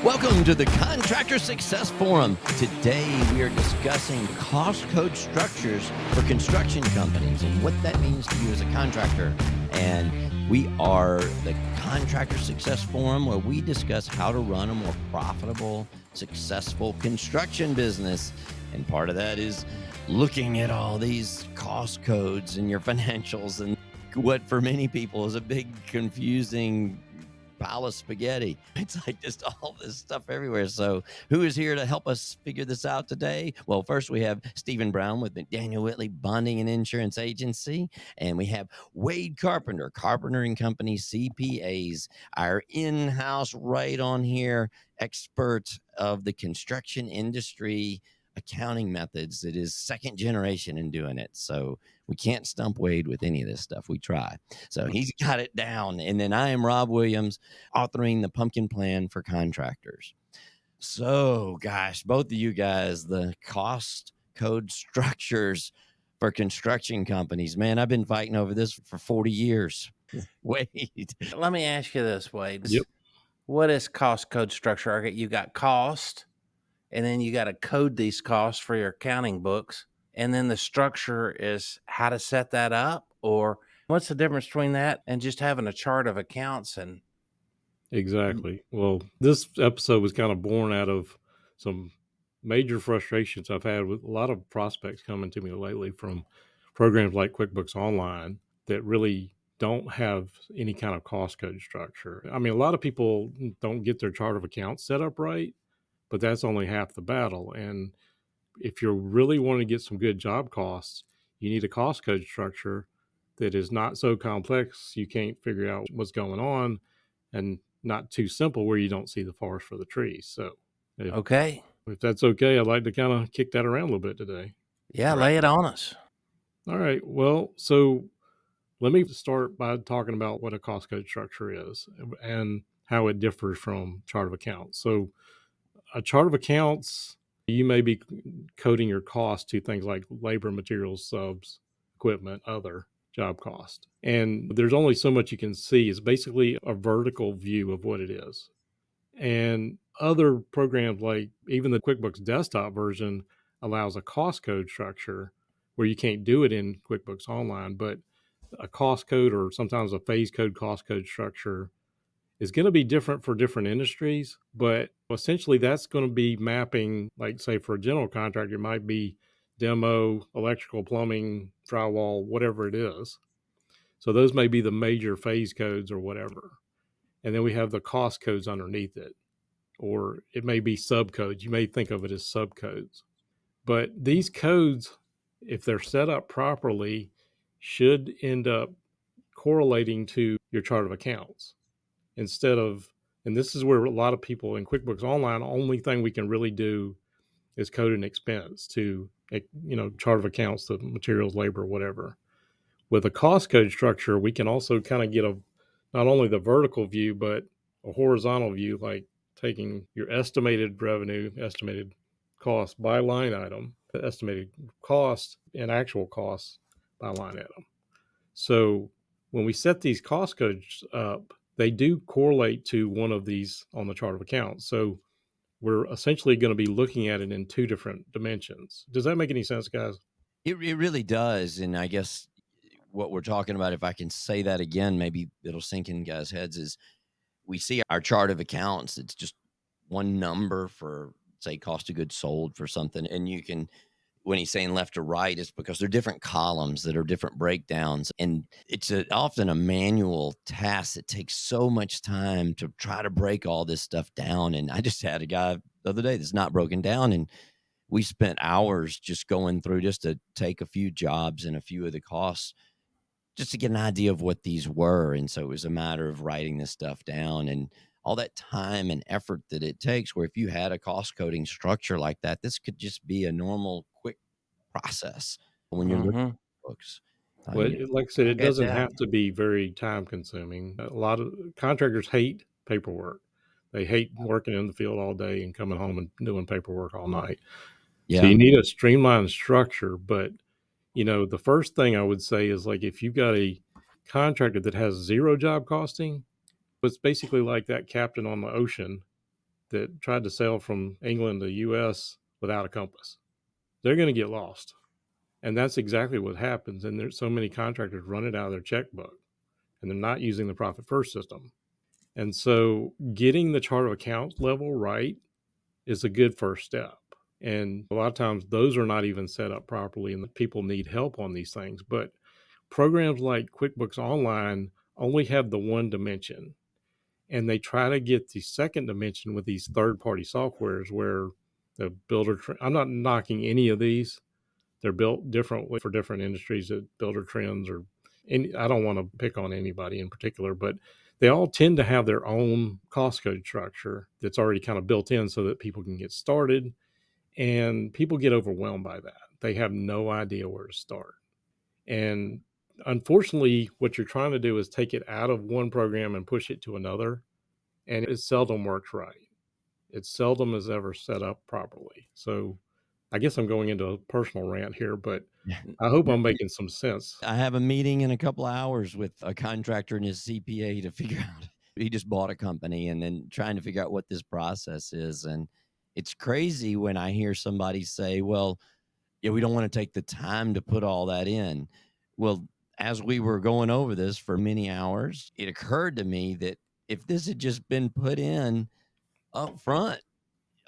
Welcome to the Contractor Success Forum. Today we are discussing cost code structures for construction companies and what that means to you as a contractor. And we are the Contractor Success Forum, where we discuss how to run a more profitable, successful construction business. And part of that is looking at all these cost codes and your financials and what for many people is a big confusing pile of spaghetti. It's like just all this stuff everywhere. So who is here to help us figure this out today? Well, first we have Stephen Brown with Daniel Whitley Bonding and Insurance Agency. And we have Wade Carpenter, Carpenter and Company CPAs, our in-house right on here expert of the construction industry accounting methods that is second generation in doing it. So we can't stump Wade with any of this stuff. We try. So he's got it down. And then I am Rob Williams, authoring the Pumpkin Plan for Contractors. So, gosh, both of you guys, the cost code structures for construction companies, man, I've been fighting over this for 40 years. Wade. Let me ask you this, Wade. Yep. What is cost code structure? Okay, you got cost, and then you got to code these costs for your accounting books. And then the structure is how to set that up, or what's the difference between that and just having a chart of accounts? And Exactly. Well, this episode was kind of born out of some major frustrations I've had with a lot of prospects coming to me lately from programs like QuickBooks Online that really don't have any kind of cost code structure. I mean, a lot of people don't get their chart of accounts set up right, but that's only half the battle. And if you're really wanting to get some good job costs, you need a cost code structure that is not so complex you can't figure out what's going on, and not too simple where you don't see the forest for the trees. So okay. If that's okay, I'd like to kind of kick that around a little bit today. Yeah, lay it on us. All right. Well, so let me start by talking about what a cost code structure is and how it differs from chart of accounts. So a chart of accounts, you may be coding your cost to things like labor, materials, subs, equipment, other job cost. And there's only so much you can see. It's basically a vertical view of what it is. And other programs, like even the QuickBooks desktop version, allows a cost code structure where you can't do it in QuickBooks Online, but a cost code, or sometimes a phase code cost code structure, is going to be different for different industries. But essentially that's going to be mapping, like say for a general contractor, it might be demo, electrical, plumbing, drywall, whatever it is. So those may be the major phase codes or whatever. And then we have the cost codes underneath it, or it may be subcodes. You may think of it as subcodes. But these codes, if they're set up properly, should end up correlating to your chart of accounts instead of, and this is where a lot of people in QuickBooks Online, the only thing we can really do is code an expense to, chart of accounts, the materials, labor, whatever. With a cost code structure, we can also kind of get not only the vertical view, but a horizontal view, like taking your estimated revenue, estimated cost by line item, the estimated cost and actual costs by line item. So when we set these cost codes up, they do correlate to one of these on the chart of accounts. So we're essentially going to be looking at it in two different dimensions. Does that make any sense, guys? It really does. And I guess what we're talking about, if I can say that again, maybe it'll sink in guys' heads, is we see our chart of accounts. It's just one number for, say, cost of goods sold for something. And you can, when he's saying left to right, it's because they're different columns that are different breakdowns. And it's often a manual task that takes so much time to try to break all this stuff down. And I just had a guy the other day that's not broken down, and we spent hours just going through just to take a few jobs and a few of the costs just to get an idea of what these were. And so it was a matter of writing this stuff down and all that time and effort that it takes, where if you had a cost coding structure like that, this could just be a normal, quick process when you're looking at books. Well, like I said, it doesn't have to be very time consuming. A lot of contractors hate paperwork. They hate working in the field all day and coming home and doing paperwork all night. Yeah. So you need a streamlined structure. But, the first thing I would say is, like, if you've got a contractor that has zero job costing, it's basically like that captain on the ocean that tried to sail from England to the US without a compass. They're going to get lost. And that's exactly what happens. And there's so many contractors run it out of their checkbook and they're not using the profit first system. And so getting the chart of accounts level right is a good first step. And a lot of times those are not even set up properly and the people need help on these things. But programs like QuickBooks Online only have the one dimension. And they try to get the second dimension with these third-party softwares where the builder, I'm not knocking any of these. They're built differently for different industries, at builder trends, or I don't want to pick on anybody in particular, but they all tend to have their own cost code structure that's already kind of built in so that people can get started, and people get overwhelmed by that. They have no idea where to start. And unfortunately, what you're trying to do is take it out of one program and push it to another, and it seldom works right. It seldom is ever set up properly. So I guess I'm going into a personal rant here, but I hope I'm making some sense. I have a meeting in a couple of hours with a contractor and his CPA to figure out. He just bought a company and then trying to figure out what this process is. And it's crazy when I hear somebody say, well, yeah, we don't want to take the time to put all that in. Well, as we were going over this for many hours, it occurred to me that if this had just been put in up front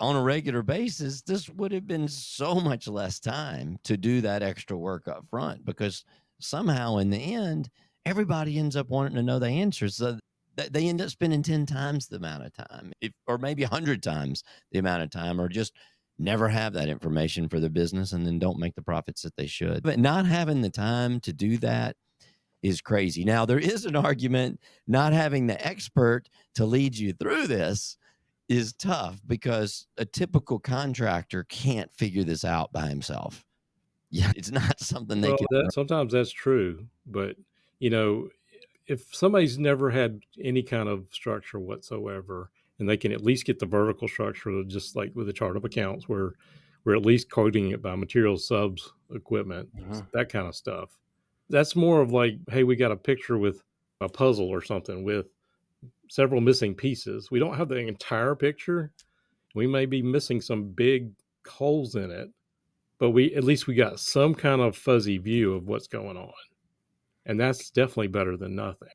on a regular basis, this would have been so much less time to do that extra work up front, because somehow in the end, everybody ends up wanting to know the answers. So they end up spending 10 times the amount of time, or maybe 100 times the amount of time, or just never have that information for their business and then don't make the profits that they should. But not having the time to do that is crazy. Now, there is an argument not having the expert to lead you through this is tough, because a typical contractor can't figure this out by himself. Yeah, it's not something they Well, can. sometimes that's true, but you know, if somebody's never had any kind of structure whatsoever, and they can at least get the vertical structure, just like with the chart of accounts, where we're at least coding it by materials, subs, equipment, that kind of stuff. That's more of like, hey, we got a picture with a puzzle or something with several missing pieces. We don't have the entire picture. We may be missing some big holes in it, but at least we got some kind of fuzzy view of what's going on. And that's definitely better than nothing.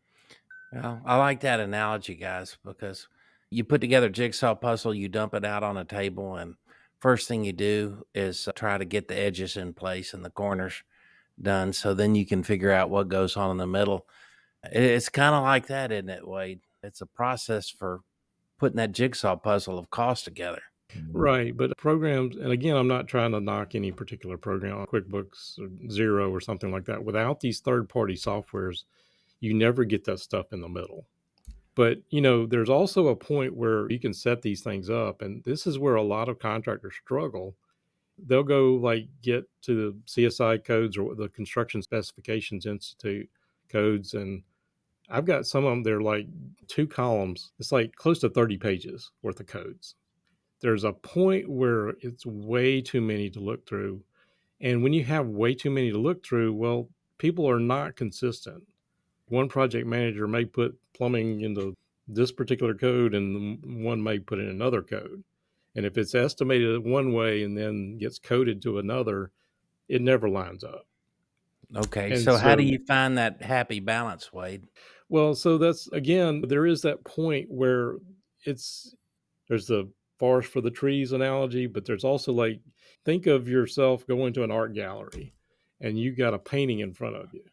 Well, I like that analogy, guys, because you put together a jigsaw puzzle, you dump it out on a table, and first thing you do is try to get the edges in place and the corners done, so then you can figure out what goes on in the middle. It's kind of like that, isn't it, Wade? It's a process for putting that jigsaw puzzle of cost together. Right. But programs, and again, I'm not trying to knock any particular program, QuickBooks or Zero or something like that. Without these third party softwares, you never get that stuff in the middle. But, there's also a point where you can set these things up. And this is where a lot of contractors struggle. They'll go like get to the CSI codes or the Construction Specifications Institute codes. And I've got some of them, they're like 2 columns. It's like close to 30 pages worth of codes. There's a point where it's way too many to look through. And when you have way too many to look through, well, people are not consistent. One project manager may put plumbing into this particular code and one may put in another code. And if it's estimated one way and then gets coded to another, it never lines up. Okay, And so how do you find that happy balance, Wade? well, so that's, again, there is that point where there's the forest for the trees analogy, but there's also like, think of yourself going to an art gallery and you got a painting in front of you,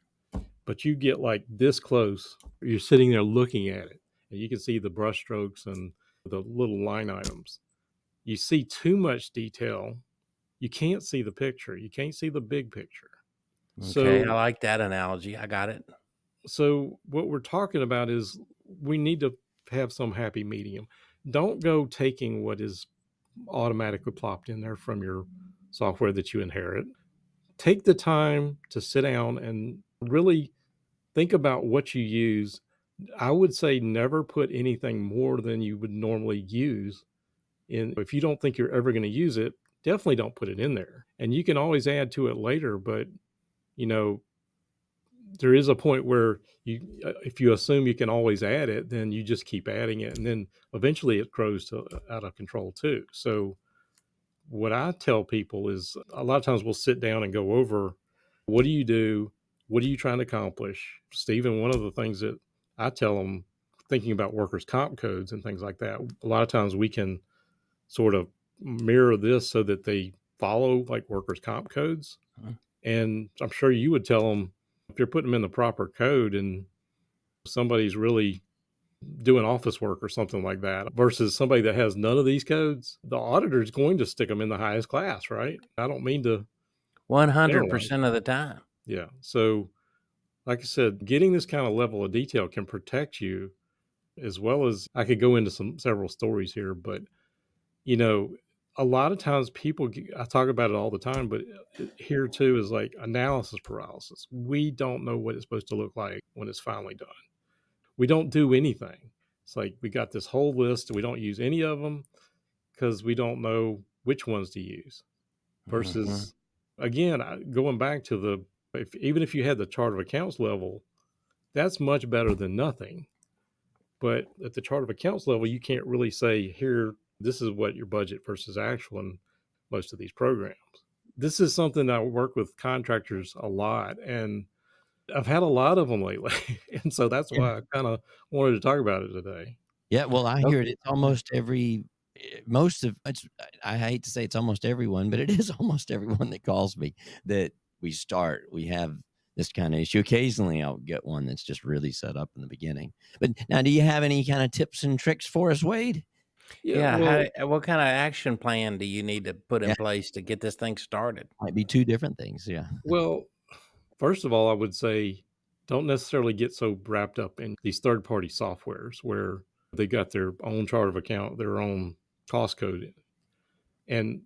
but you get like this close. You're sitting there looking at it and you can see the brush strokes and the little line items. You see too much detail. You can't see the picture. You can't see the big picture. Okay, I So, like that analogy. I got it. so what we're talking about is we need to have some happy medium. Don't go taking what is automatically plopped in there from your software that you inherit. Take the time to sit down and really think about what you use. I would say never put anything more than you would normally use in. If you don't think you're ever going to use it, definitely don't put it in there. And you can always add to it later, but you know, there is a point where if you assume you can always add it, then you just keep adding it, and then eventually it grows to out of control too. So what I tell people is a lot of times we'll sit down and go over, what do you do? What are you trying to accomplish? Stephen, one of the things that I tell them, thinking about workers' comp codes and things like that, a lot of times we can sort of mirror this so that they follow like workers' comp codes. And I'm sure you would tell them, if you're putting them in the proper code and somebody's really doing office work or something like that versus somebody that has none of these codes, the auditor is going to stick them in the highest class, right? I don't mean to 100% of the time. Yeah. So, like I said, getting this kind of level of detail can protect you, as well as I could go into several stories here, but you know, a lot of times I talk about it all the time, but here too is like analysis paralysis. We don't know what it's supposed to look like when it's finally done. We don't do anything. It's like we got this whole list. We don't use any of them because we don't know which ones to use. Versus, again, going back to even if you had the chart of accounts level, that's much better than nothing. But at the chart of accounts level, you can't really say, here, this is what your budget versus actual in most of these programs. This is something I work with contractors a lot, and I've had a lot of them lately. And so that's Yeah. why I kind of wanted to talk about it today. Yeah, well, I hear it. Okay. It's almost most of it's. I hate to say it's almost everyone, but it is almost everyone that calls me that we have this kind of issue. Occasionally, I'll get one that's just really set up in the beginning. But now, do you have any kind of tips and tricks for us, Wade? Yeah, Yeah. well, What kind of action plan do you need to put Yeah, in place to get this thing started? might be two different things. Yeah. well, first of all, I would say don't necessarily get so wrapped up in these third-party softwares where they got their own chart of account, their own cost code. And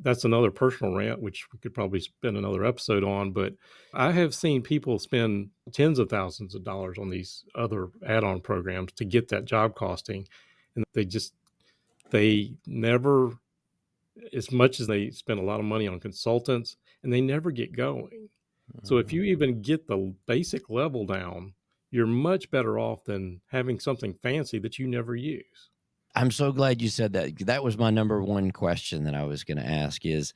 that's another personal rant, which we could probably spend another episode on. But I have seen people spend tens of thousands of dollars on these other add-on programs to get that job costing. And they never, as much as they spend a lot of money on consultants, and they never get going. So if you even get the basic level down, you're much better off than having something fancy that you never use. I'm so glad you said that. That was my number one question that I was going to ask is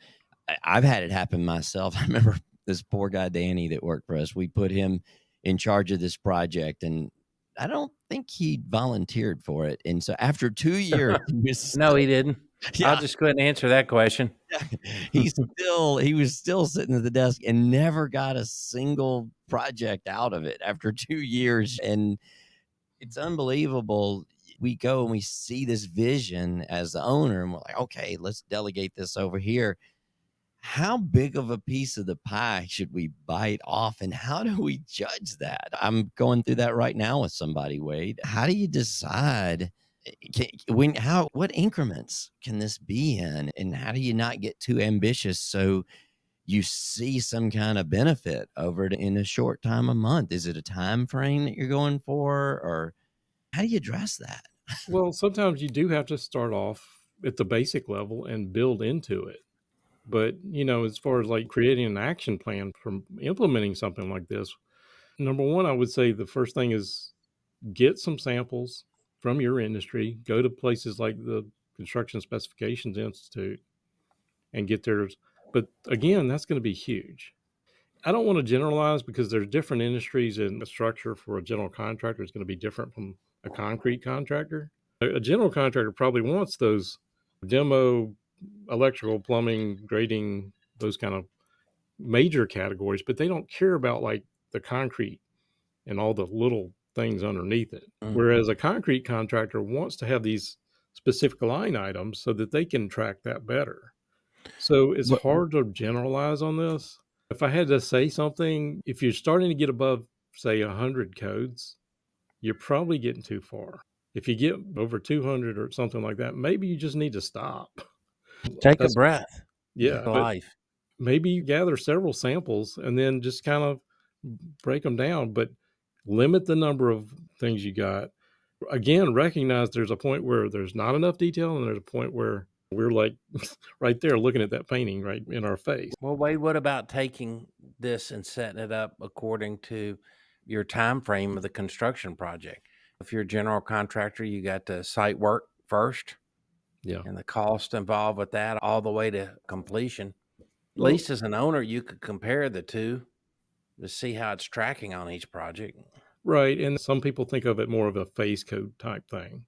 I've had it happen myself. I remember this poor guy, Danny, that worked for us. We put him in charge of this project, and I don't think he volunteered for it. And so after 2 years, he was No, he didn't. I'll yeah, just go ahead and answer that question. he was still sitting at the desk and never got a single project out of it after 2 years. And it's unbelievable. We go and we see this vision as the owner, and we're like, okay, let's delegate this over here. How big of a piece of the pie should we bite off, and how do we judge that? I'm going through that right now with somebody, Wade. How do you decide what increments can this be in, and how do you not get too ambitious so you see some kind of benefit over it in a short time, a month? Is it a time frame that you're going for, or how do you address that? Well, sometimes you do have to start off at the basic level and build into it. But, as far as like creating an action plan from implementing something like this, number one, I would say the first thing is get some samples from your industry, go to places like the Construction Specifications Institute and get theirs. But again, that's going to be huge. I don't want to generalize because there's different industries, and the structure for a general contractor is going to be different from a concrete contractor. A general contractor probably wants those demo, electrical, plumbing, grading, those kind of major categories, but they don't care about like the concrete and all the little things underneath it. Whereas a concrete contractor wants to have these specific line items so that they can track that better. So it's What- hard to generalize on this. If I had to say something, if you're starting to get above, say, 100 codes, you're probably getting too far. If you get over 200 or something like that, maybe you just need to stop. Take a That's breath. Yeah, but Life. maybe you gather several samples and then just kind of break them down, but limit the number of things you got. Again, recognize there's a point where there's not enough detail, and there's a point where we're like right there looking at that painting right in our face. Well, Wade, what about taking this and setting it up according to your time frame of the construction project. If you're a general contractor, you got the site work first Yeah. and the cost involved with that all the way to completion. At Well, least as an owner, you could compare the two to see how it's tracking on each project. right. And some people think of it more of a phase code type thing.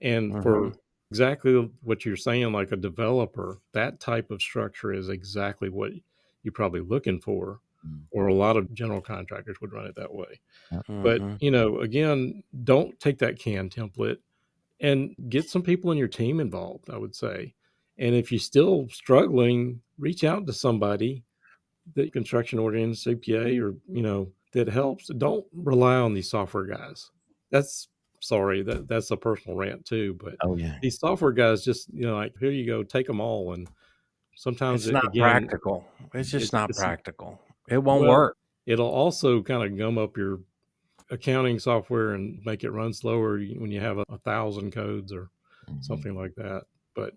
And for Mhm. exactly what you're saying, like a developer, that type of structure is exactly what you're probably looking for, Mm. or a lot of general contractors would run it that way. Yep. But, Mhm. again, don't take that CAN template and get some people in your team involved, I would say. And if you're still struggling, reach out to somebody, the construction oriented CPA, or, that helps. Don't rely on these software guys. That's sorry, that's a personal rant too, but Oh yeah. these software guys just, like, here you go, take them all. And sometimes It's not again, practical. It's just not it's, practical. It won't well, work. it'll also kind of gum up your accounting software and make it run slower when you have 1,000 codes or Mhm. something like that. But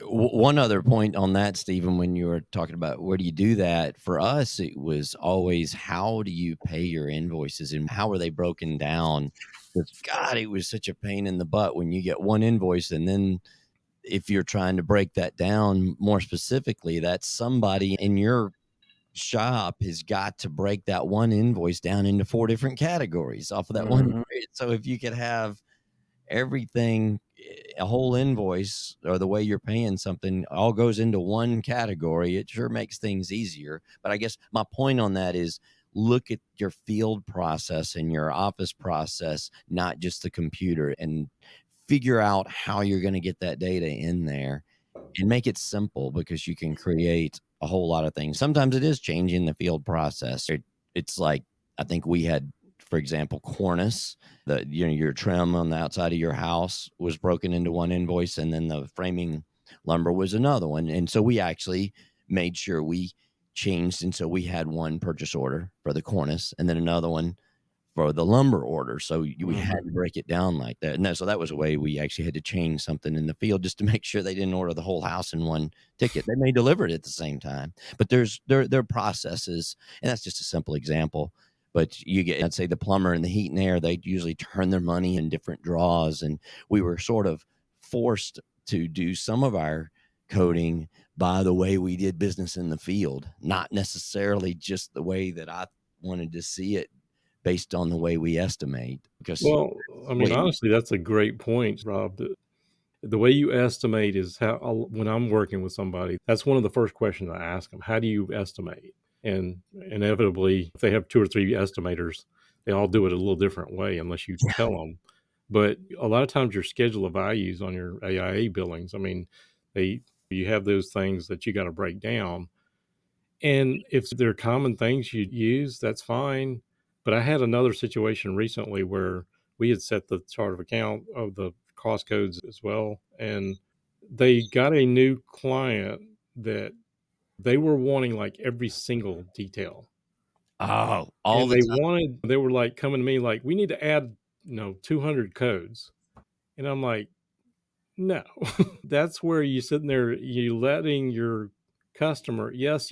One other point on that, Stephen, when you were talking about where do you do that, for us, it was always how do you pay your invoices and how are they broken down? Because God, it was such a pain in the butt when you get one invoice and then if you're trying to break that down more specifically, that's somebody in your shop has got to break that one invoice down into 4 different categories off of that one. Mhm. So if you could have everything, a whole invoice or the way you're paying something all goes into one category, it sure makes things easier. But I guess my point on that is look at your field process and your office process, not just the computer, and figure out how you're going to get that data in there and make it simple because you can create a whole lot of things. Sometimes it is changing the field process. It's like, I think we had, for example, cornice, your trim on the outside of your house was broken into one invoice, and then the framing lumber was another one. And so we actually made sure we changed. And so we had one purchase order for the cornice and then another one for the lumber order. So we had Mhm. to break it down like that. And so that was a way we actually had to change something in the field just to make sure they didn't order the whole house in one ticket. They may deliver it at the same time, but their processes, and that's just a simple example. But you get, I'd say the plumber and the heat and air, they usually turn their money in different draws. And we were sort of forced to do some of our coding by the way we did business in the field, not necessarily just the way that I wanted to see it based on the way we estimate because well, I mean, wait, honestly, that's a great point, Rob. The way you estimate is how when I'm working with somebody, that's one of the first questions I ask them. How do you estimate? And inevitably, if they have two or three estimators, they all do it a little different way unless you tell them. But a lot of times, your schedule of values on your AIA billings, I mean, they you have those things that you got to break down. And if there are common things you use, that's fine. But I had another situation recently where we had set the chart of account of the cost codes as well. And they got a new client that they were wanting like every single detail. oh, all And the time. they were like coming to me like, we need to add, 200 codes. And I'm like, no, that's where you sitting there, you letting your customer, yes,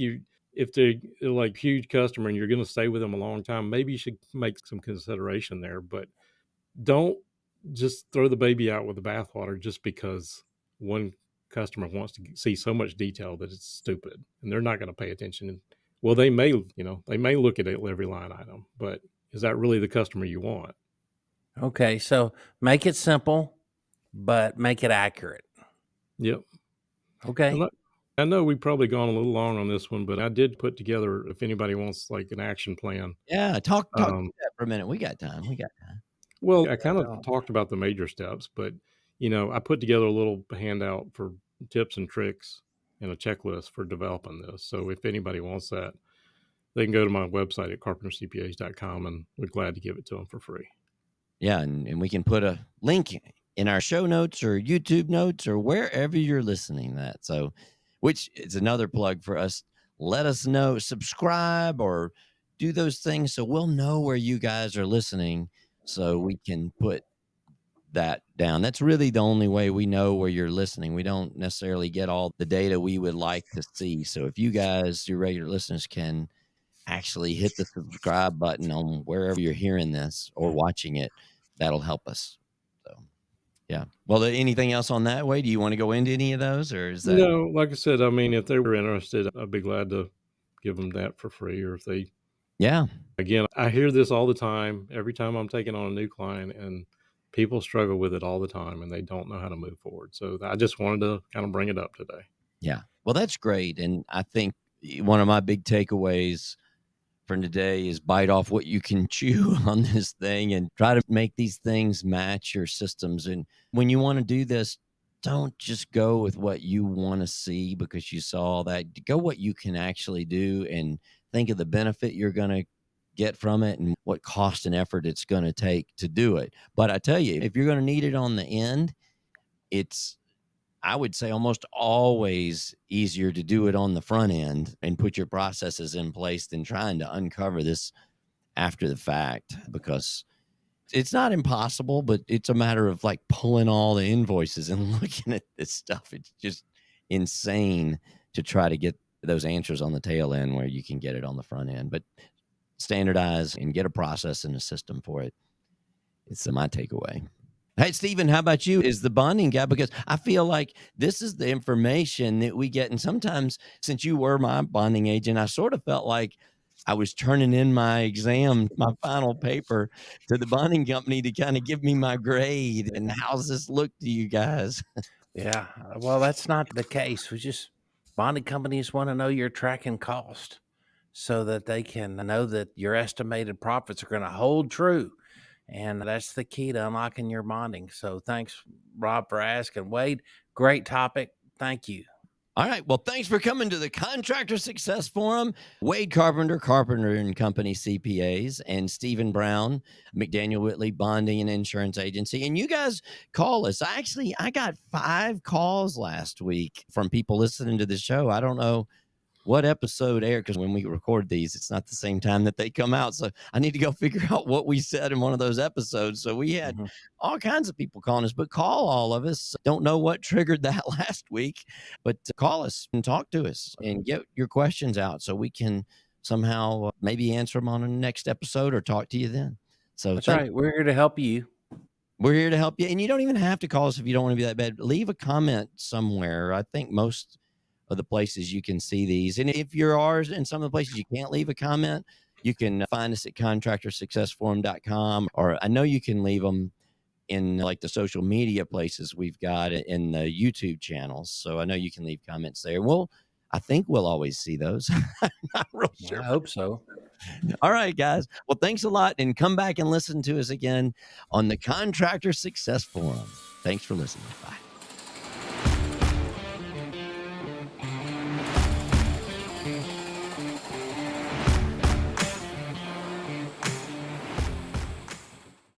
if they're like huge customer and you're going to stay with them a long time, maybe you should make some consideration there, but don't just throw the baby out with the bathwater just because one customer wants to see so much detail that it's stupid and they're not going to pay attention. Well, they may look at every line item, but is that really the customer you want? Okay, so make it simple, but make it accurate. Yep. And Okay. I know we've probably gone a little long on this one, but I did put together, if anybody wants like an action plan. Yeah, talk Um, through that for a minute. We got time. We got time. well, I Yeah, kind of don't. talked about the major steps, but I put together a little handout for tips and tricks and a checklist for developing this. So if anybody wants that, they can go to my website at carpentercpas.com and we're glad to give it to them for free. Yeah, and we can put a link in our show notes or YouTube notes or wherever you're listening that. So, which is another plug for us. Let us know, subscribe or do those things so we'll know where you guys are listening so we can put that down. That's really the only way we know where you're listening. We don't necessarily get all the data we would like to see. So if you guys, your regular listeners, can actually hit the subscribe button on wherever you're hearing this or watching it. That'll help us. So, yeah. Well, anything else on that way? Do you want to go into any of those, or is that? No, like I said, I mean, if they were interested, I'd be glad to give them that for free. Or if they, Yeah. again, I hear this all the time, every time I'm taking on a new client, and people struggle with it all the time and they don't know how to move forward. So I just wanted to kind of bring it up today. Yeah. Well, that's great. And I think one of my big takeaways from today is bite off what you can chew on this thing and try to make these things match your systems. And when you want to do this, don't just go with what you want to see because you saw that. Go what you can actually do and think of the benefit you're going to get from it and what cost and effort it's going to take to do it. But I tell you, if you're going to need it on the end, it's, I would say, almost always easier to do it on the front end and put your processes in place than trying to uncover this after the fact, because it's not impossible, but it's a matter of like pulling all the invoices and looking at this stuff. It's just insane to try to get those answers on the tail end where you can get it on the front end. But standardize and get a process and a system for it. It's my takeaway. Hey, Stephen, how about you? Is the bonding gap? Because I feel like this is the information that we get. And sometimes, since you were my bonding agent, I sort of felt like I was turning in my exam, my final paper to the bonding company to kind of give me my grade. And how's this look to you guys? Yeah. Well, that's not the case. Bonding companies want to know your tracking cost so that they can know that your estimated profits are going to hold true. And that's the key to unlocking your bonding. So thanks, Rob, for asking. Wade, great topic. Thank you. All right. Well, thanks for coming to the Contractor Success Forum. Wade Carpenter, Carpenter and Company CPAs, and Stephen Brown, McDaniel Whitley Bonding and Insurance Agency. And you guys call us. I got 5 calls last week from people listening to the show. I don't know what episode aired, because when we record these, it's not the same time that they come out. So I need to go figure out what we said in one of those episodes. So we had all kinds of people calling us, but call all of us. Don't know what triggered that last week, but call us and talk to us and get your questions out so we can somehow maybe answer them on the next episode or talk to you then. So That's right. We're here to help you. We're here to help you. And you don't even have to call us if you don't want to be that bad. Leave a comment somewhere. I think most of the places you can see these. And if you're ours in some of the places you can't leave a comment, you can find us at contractorsuccessforum.com, or I know you can leave them in like the social media places we've got in the YouTube channels. So I know you can leave comments there. I think we'll always see those. I'm not real sure. I hope so. All right, guys. Well, thanks a lot, and come back and listen to us again on the Contractor Success Forum. Thanks for listening. Bye.